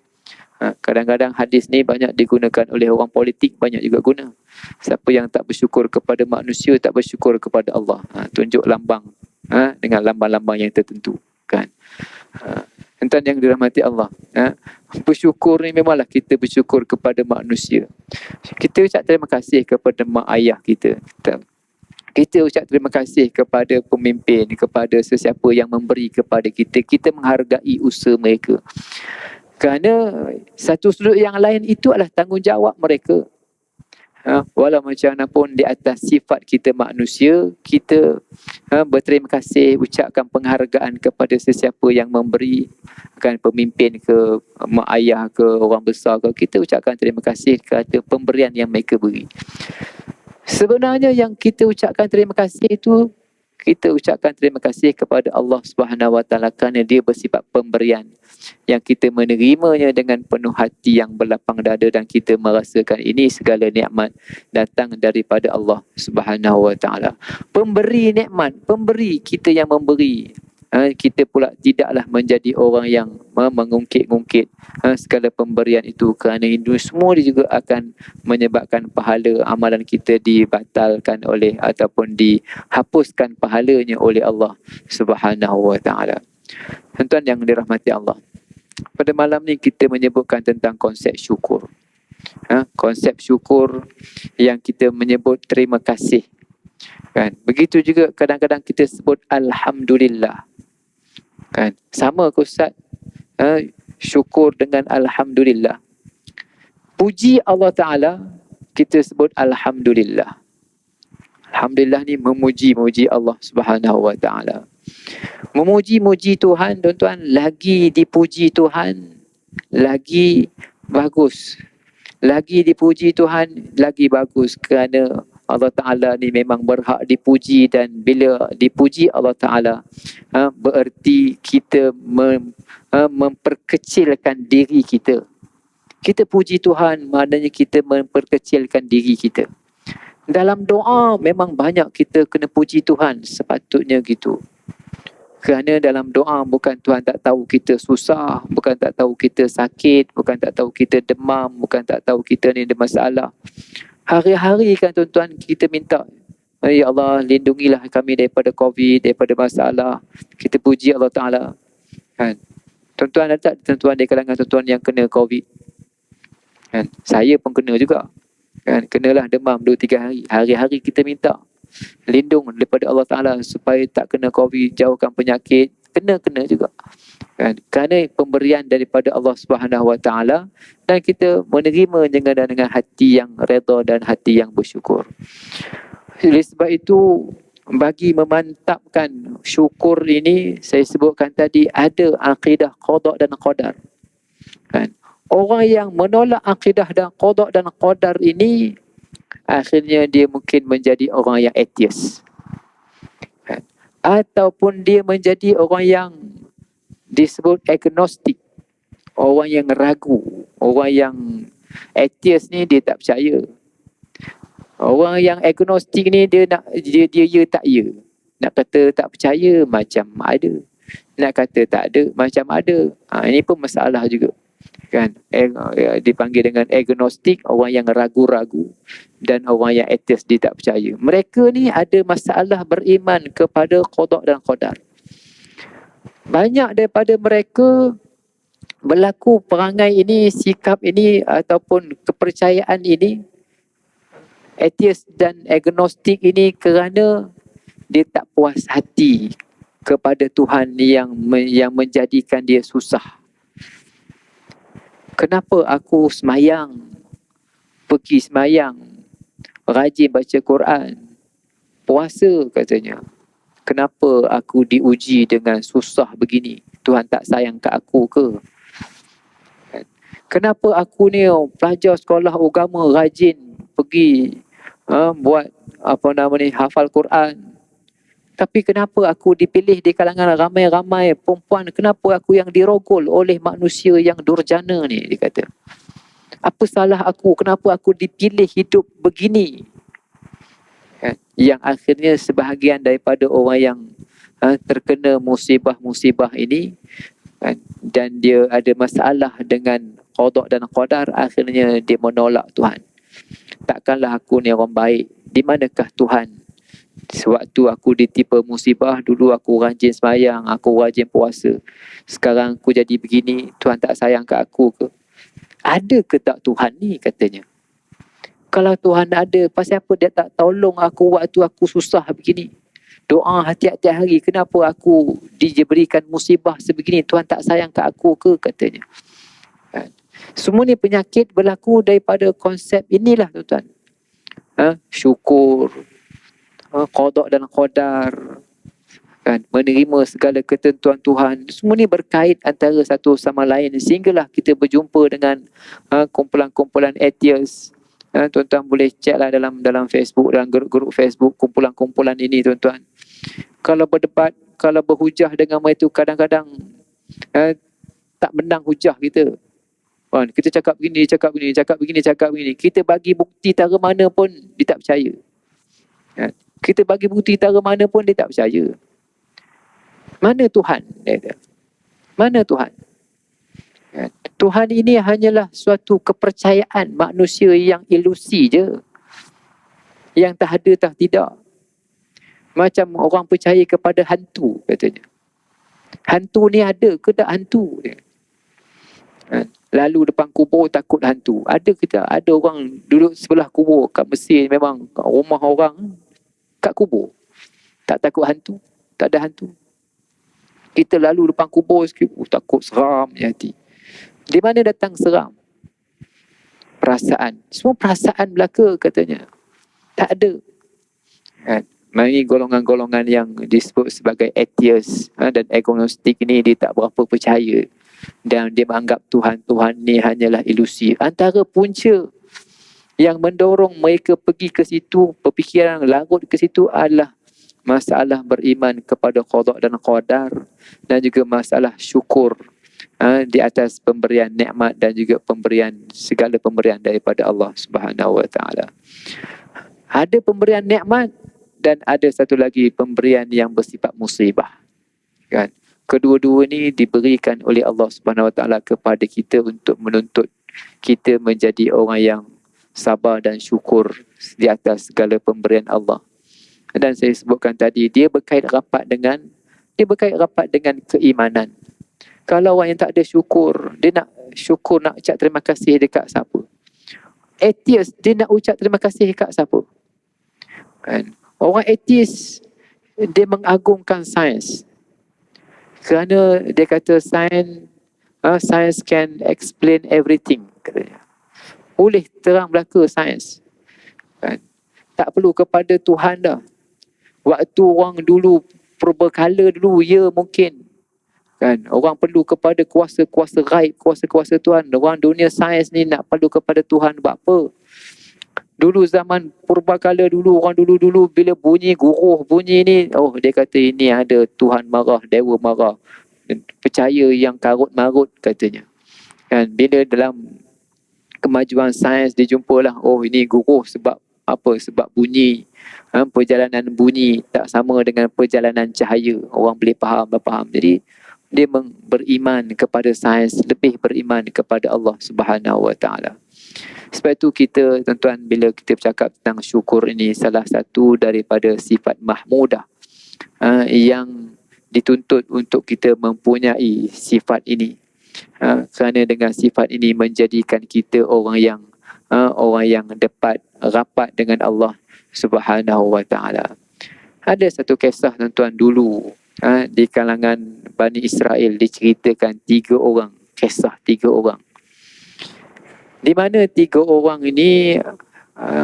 [SPEAKER 1] Kadang-kadang hadis ni banyak digunakan oleh orang politik, banyak juga guna. Siapa yang tak bersyukur kepada manusia, tak bersyukur kepada Allah. Tunjuk lambang dengan lambang-lambang yang tertentu, kan? Tuan yang dirahmati Allah, bersyukur ni memanglah kita bersyukur kepada manusia. Kita ucap terima kasih kepada mak ayah kita. Kita ucap terima kasih kepada pemimpin, kepada sesiapa yang memberi kepada kita. Kita menghargai usaha mereka. Kerana satu sudut yang lain itu adalah tanggungjawab mereka. Walau macam mana pun di atas sifat kita manusia, kita berterima kasih, ucapkan penghargaan kepada sesiapa yang memberi, kan pemimpin ke, mak ayah ke, orang besar ke, kita ucapkan terima kasih kerana pemberian yang mereka beri. Sebenarnya yang kita ucapkan terima kasih itu, kita ucapkan terima kasih kepada Allah Subhanahu Wa Taala kerana dia bersifat pemberian, yang kita menerimanya dengan penuh hati yang berlapang dada, dan kita merasakan ini segala nikmat datang daripada Allah Subhanahu Wa Taala. Pemberi nikmat, pemberi, kita yang memberi. Kita pula tidaklah menjadi orang yang mengungkit-ungkit segala pemberian itu, kerana itu semua juga akan menyebabkan pahala amalan kita dibatalkan oleh ataupun dihapuskan pahalanya oleh Allah Subhanahu Wa Taala. Tuan-tuan yang dirahmati Allah, pada malam ni kita menyebutkan tentang konsep syukur. Konsep syukur yang kita menyebut terima kasih. Kan? Begitu juga kadang-kadang kita sebut Alhamdulillah. Kan? Sama ke Ustaz? Syukur dengan Alhamdulillah. Puji Allah Ta'ala, kita sebut Alhamdulillah. Alhamdulillah ni memuji-muji Allah Subhanahu Wa Ta'ala. Memuji-muji Tuhan, tuan-tuan, lagi dipuji Tuhan, lagi bagus. Lagi dipuji Tuhan, lagi bagus, kerana Allah Ta'ala ni memang berhak dipuji, dan bila dipuji Allah Ta'ala, bererti kita memperkecilkan diri kita. Kita puji Tuhan, maknanya kita memperkecilkan diri kita. Dalam doa memang banyak kita kena puji Tuhan, sepatutnya gitu. Kerana dalam doa bukan Tuhan tak tahu kita susah, bukan tak tahu kita sakit, bukan tak tahu kita demam, bukan tak tahu kita ni ada masalah. Hari-hari kan tuan-tuan kita minta, ya Allah lindungilah kami daripada COVID, daripada masalah. Kita puji Allah Ta'ala. Kan? Tuan-tuan, ada tak tuan-tuan di kalangan tuan-tuan yang kena COVID? Kan? Saya pun kena juga. Kan? Kenalah demam 2-3 hari. Hari-hari kita minta lindung daripada Allah Ta'ala supaya tak kena COVID, jauhkan penyakit. Kena juga. Kan? Kerana pemberian daripada Allah Subhanahu Wa Ta'ala, dan kita menerima dengan hati yang redha dan hati yang bersyukur. Oleh sebab itu, bagi memantapkan syukur ini, saya sebutkan tadi ada akidah qada dan qadar. Kan? Orang yang menolak akidah dan qadar ini, akhirnya dia mungkin menjadi orang yang atheist. Kan? Ataupun dia menjadi orang yang disebut agnostik, orang yang ragu. Orang yang atheist ni dia tak percaya. Orang yang agnostik ni dia ya tak ya. Nak kata tak percaya macam ada, nak kata tak ada macam ada. Ini pun masalah juga. Kan? Dipanggil dengan agnostik, orang yang ragu-ragu, dan orang yang atheist, dia tak percaya. Mereka ni ada masalah beriman kepada qada dan qadar. Banyak daripada mereka berlaku perangai ini, sikap ini, ataupun kepercayaan ini, atheist dan agnostik ini, kerana dia tak puas hati kepada Tuhan yang menjadikan dia susah. Kenapa aku semayang, pergi semayang, rajin baca Quran, puasa katanya, kenapa aku diuji dengan susah begini? Tuhan tak sayang kat aku ke? Kenapa aku ni pelajar sekolah agama, rajin pergi buat hafal Quran, tapi kenapa aku dipilih di kalangan ramai-ramai perempuan? Kenapa aku yang dirogol oleh manusia yang durjana ni? Dia kata, apa salah aku? Kenapa aku dipilih hidup begini? Yang akhirnya sebahagian daripada orang yang terkena musibah-musibah ini, dan dia ada masalah dengan qada dan qadar, akhirnya dia menolak Tuhan. Takkanlah aku ni orang baik? Di manakah Tuhan? Sewaktu aku ditimpa musibah, dulu aku rajin sembahyang, aku rajin puasa. Sekarang aku jadi begini, Tuhan tak sayang kat aku ke? Ada ke tak Tuhan ni, katanya? Kalau Tuhan ada, pasal apa dia tak tolong aku waktu aku susah begini? Doa hati-hati hari, kenapa aku diberikan musibah sebegini? Tuhan tak sayang kat aku ke, katanya? Semua ni penyakit berlaku daripada konsep inilah, tuan-tuan. Syukur, qada dan qadar, kan, menerima segala ketentuan Tuhan. Semua ni berkait antara satu sama lain sehinggalah kita berjumpa dengan kumpulan-kumpulan atheist. Tuan-tuan boleh check lah dalam Facebook, dalam grup-grup Facebook kumpulan-kumpulan ini tuan-tuan. Kalau berdebat, kalau berhujah dengan mereka tu kadang-kadang tak menang hujah kita. Kita cakap begini, cakap begini, cakap begini, cakap begini. Kita bagi bukti tara mana pun dia tak percaya. Kita bagi bukti tara mana pun dia tak percaya. Mana Tuhan? Mana Tuhan? Tuhan ini hanyalah suatu kepercayaan manusia yang ilusi je. Yang tak ada tak tidak. Macam orang percaya kepada hantu katanya. Hantu ni ada ke tak hantu? Lalu depan kubur takut hantu. Ada ke tak? Ada orang duduk sebelah kubur kat Mesir, memang rumah orang kat kubur. Tak takut hantu? Tak ada hantu. Kita lalu depan kubur sikit, takut, seram je hati. Di mana datang seram? Perasaan. Semua perasaan belaka katanya. Tak ada. Ini golongan-golongan yang disebut sebagai atheist dan agnostik ni dia tak berapa percaya. Dan dia menganggap Tuhan ni hanyalah ilusi. Antara punca yang mendorong mereka pergi ke situ, berfikiran larut ke situ adalah masalah beriman kepada qada dan qadar dan juga masalah syukur di atas pemberian nikmat dan juga segala pemberian daripada Allah Subhanahu Wa Taala. Ada pemberian nikmat dan ada satu lagi pemberian yang bersifat musibah. Kan? Kedua-dua ni diberikan oleh Allah Subhanahu Wa Taala kepada kita untuk menuntut kita menjadi orang yang sabar dan syukur di atas segala pemberian Allah. Dan saya sebutkan tadi, dia berkait rapat dengan keimanan. Kalau orang yang tak ada syukur, dia nak syukur, nak ucap terima kasih dekat siapa? Atheist, dia nak ucap terima kasih dekat siapa? Kan? Orang atheist, dia mengagungkan sains. Kerana dia kata science can explain everything. Katanya. Boleh terang belaka sains. Kan? Tak perlu kepada Tuhan dah. Waktu orang dulu, purbakala dulu, ya mungkin. Kan? Orang perlu kepada kuasa-kuasa gaib, kuasa-kuasa Tuhan. Orang dunia sains ni nak perlu kepada Tuhan buat apa? Dulu zaman purbakala dulu, orang dulu bila bunyi guruh bunyi ni, dia kata ini ada Tuhan marah, dewa marah. Percaya yang karut marut katanya. Kan, bila dalam kemajuan sains dijumpalah, ini guruh sebab apa? Sebab bunyi. Perjalanan bunyi tak sama dengan perjalanan cahaya. Orang boleh faham. Jadi dia beriman kepada sains, lebih beriman kepada Allah Subhanahu Wa Taala. Sebab itu kita, tuan-tuan, bila kita bercakap tentang syukur ini, salah satu daripada sifat mahmudah yang dituntut untuk kita mempunyai sifat ini. Kerana dengan sifat ini menjadikan kita orang yang dapat rapat dengan Allah Subhanahu Wa Taala. Ada satu kisah tuan-tuan dulu di kalangan Bani Israel, diceritakan 3 orang. Kisah 3 orang. Di mana 3 orang ini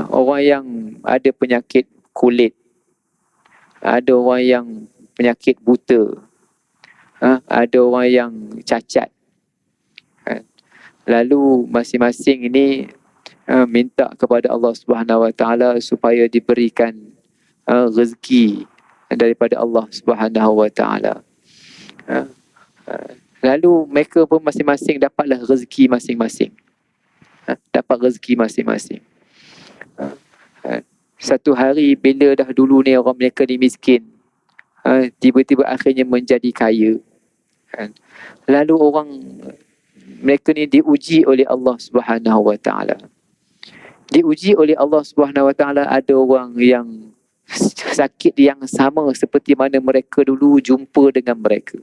[SPEAKER 1] orang yang ada penyakit kulit, ada orang yang penyakit buta, ada orang yang cacat. Lalu masing-masing ini minta kepada Allah Subhanahu Wa Taala supaya diberikan rezeki daripada Allah Subhanahu Wa Taala. Lalu mereka pun masing-masing dapatlah rezeki masing-masing. Dapat rezeki masing-masing. Satu hari bila dah dulu ni orang mereka ni miskin, tiba-tiba akhirnya menjadi kaya. Lalu orang mereka ni diuji oleh Allah Subhanahu Wa Taala. Diuji oleh Allah Subhanahu Wa Taala, ada orang yang sakit yang sama seperti mana mereka dulu jumpa dengan mereka.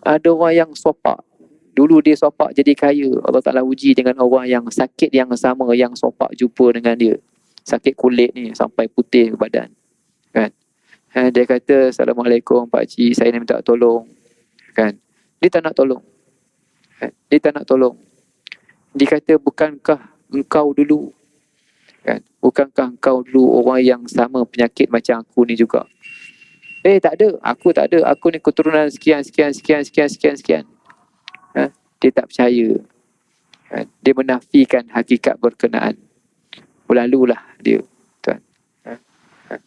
[SPEAKER 1] Ada orang yang sopak. Dulu dia sopak jadi kaya. Allah Ta'ala uji dengan orang yang sakit yang sama, yang sopak jumpa dengan dia. Sakit kulit ni sampai putih badan. Kan? Dia kata, Assalamualaikum Pakcik, saya ni minta tolong. Kan? Dia tak nak tolong. Dia tak nak tolong. Dia kata, bukankah engkau dulu Kan? Bukankah kau dulu orang yang sama penyakit macam aku ni juga? Tak ada, aku ni keturunan sekian. Dia tak percaya. Dia menafikan hakikat berkenaan. Berlalulah dia, tuan.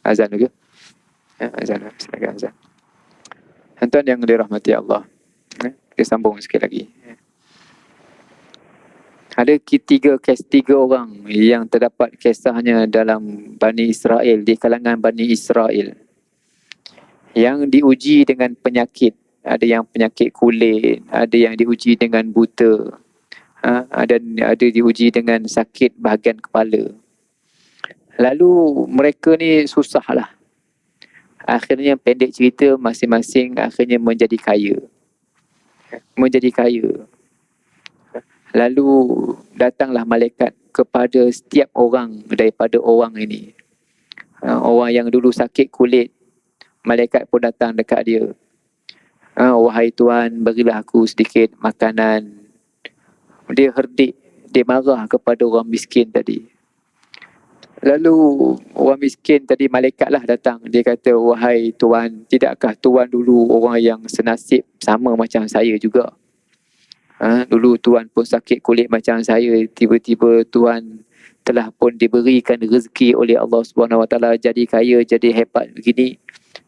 [SPEAKER 1] Azan ke? Azan, silakan azan. Tuan yang dirahmati Allah. Kita sambung sikit lagi. Ada tiga orang yang terdapat kisahnya dalam Bani Israel, di kalangan Bani Israel, yang diuji dengan penyakit. Ada yang penyakit kulit, ada yang diuji dengan buta, ada diuji dengan sakit bahagian kepala. Lalu mereka ni susahlah. Akhirnya pendek cerita, masing-masing akhirnya menjadi kaya. Lalu datanglah malaikat kepada setiap orang daripada orang ini. Orang yang dulu sakit kulit, malaikat pun datang dekat dia. Wahai Tuhan, berilah aku sedikit makanan. Dia herdik, dia marah kepada orang miskin tadi. Lalu orang miskin tadi, malaikatlah datang. Dia kata, wahai Tuhan, tidakkah Tuhan dulu orang yang senasib sama macam saya juga? Dulu Tuhan pun sakit kulit macam saya. Tiba-tiba Tuhan telah pun diberikan rezeki oleh Allah SWT, jadi kaya, jadi hebat begini.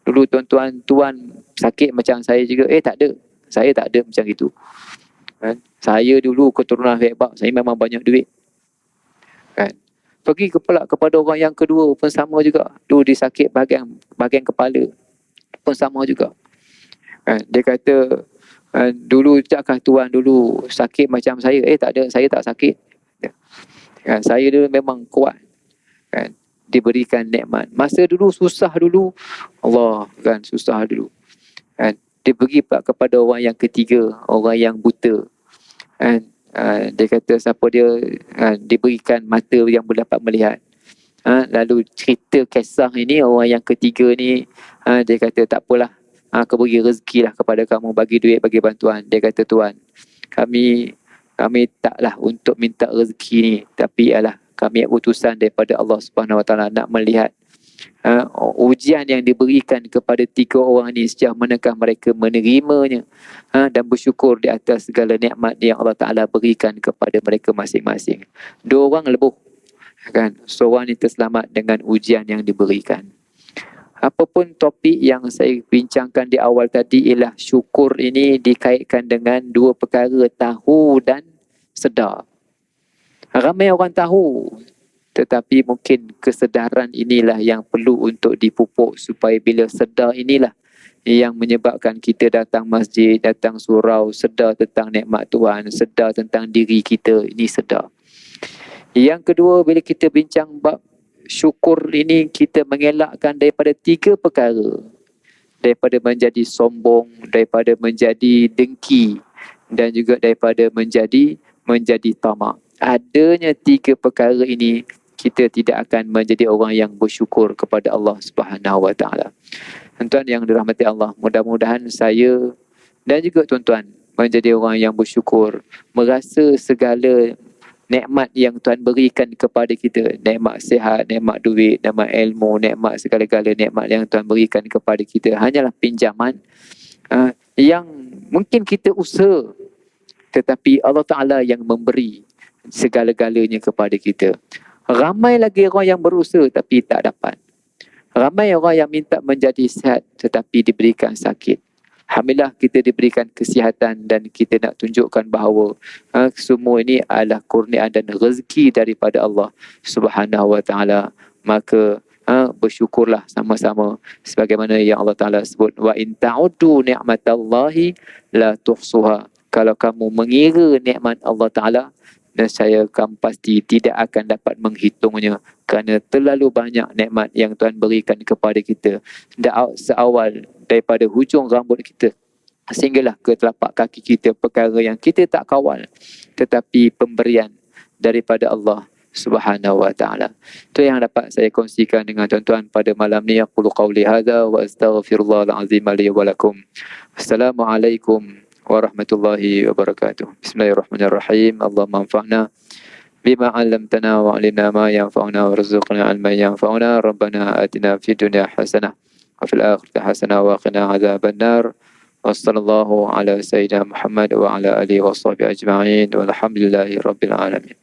[SPEAKER 1] Dulu Tuhan sakit macam saya juga. Tak ada. Saya tak ada macam itu. Saya dulu keturunan hebat. Saya memang banyak duit. Pergi kepada orang yang kedua pun sama juga. Dulu dia sakit bahagian kepala. Pun sama juga. Dia kata, dulu tidakkah Tuhan dulu sakit macam saya? Tak ada, saya tak sakit. Saya dulu memang kuat. Diberikan nikmat. Masa dulu susah dulu, Allah susah dulu. Dia pergi kepada orang yang ketiga, orang yang buta. Dia kata siapa dia diberikan mata yang berdapat melihat. Lalu cerita kisah ini, orang yang ketiga ni, dia kata tak apalah, aku bagi rezeki lah kepada kamu, bagi duit, bagi bantuan. Dia kata, Tuhan, kami taklah untuk minta rezeki ni, tapi ialah kami utusan daripada Allah SWT nak melihat ujian yang diberikan kepada tiga orang ni, sejauh manakah mereka menerimanya dan bersyukur di atas segala nikmat yang Allah Ta'ala berikan kepada mereka masing-masing. 2 orang lebuh, seorang ni terselamat dengan ujian yang diberikan. Apapun topik yang saya bincangkan di awal tadi, ialah syukur ini dikaitkan dengan 2 perkara, tahu dan sedar. Ramai orang tahu, tetapi mungkin kesedaran inilah yang perlu untuk dipupuk, supaya bila sedar inilah yang menyebabkan kita datang masjid, datang surau, sedar tentang nikmat Tuhan, sedar tentang diri kita, ini sedar. Yang kedua, bila kita bincang bab syukur ini, kita mengelakkan daripada 3 perkara. Daripada menjadi sombong, daripada menjadi dengki, dan juga daripada menjadi tamak. Adanya 3 perkara ini, kita tidak akan menjadi orang yang bersyukur kepada Allah Subhanahu Wa Taala. Tuan yang dirahmati Allah, mudah-mudahan saya dan juga tuan-tuan menjadi orang yang bersyukur, merasa segala nikmat yang Tuhan berikan kepada kita, nikmat sihat, nikmat duit, nikmat ilmu, nikmat segala-gala nikmat yang Tuhan berikan kepada kita hanyalah pinjaman yang mungkin kita usaha, tetapi Allah Ta'ala yang memberi segala-galanya kepada kita. Ramai lagi orang yang berusaha tapi tak dapat. Ramai orang yang minta menjadi sihat tetapi diberikan sakit. Alhamdulillah kita diberikan kesihatan, dan kita nak tunjukkan bahawa semua ini adalah kurniaan dan rezeki daripada Allah Subhanahu Wa Taala. Maka bersyukurlah sama-sama, sebagaimana yang Allah Ta'ala sebut, wa in ta'uddu ni'matallahi la tuhsuha. Kalau kamu mengira nikmat Allah Ta'ala, nescaya kamu pasti tidak akan dapat menghitungnya, kerana terlalu banyak nikmat yang Tuhan berikan kepada kita, seawal daripada hujung rambut kita sehinggalah ke telapak kaki kita, perkara yang kita tak kawal, tetapi pemberian daripada Allah Subhanahu Wa Taala. Itu yang dapat saya kongsikan dengan tuan-tuan pada malam ni. Aqulu qawli hadza wa astaghfirullahal azim li wa lakum. Assalamualaikum warahmatullahi wabarakatuh. Bismillahirrahmanirrahim. Allahumma anfa'na بما علمتنا وعلمنا ما ينفعنا وارزقنا علما ينفعنا. ربنا آتنا في الدنيا حسنة وفي الآخرة حسنة وقنا عذاب النار. وصلى الله على سيدنا محمد وعلى آله وصحبه أجمعين والحمد لله رب العالمين.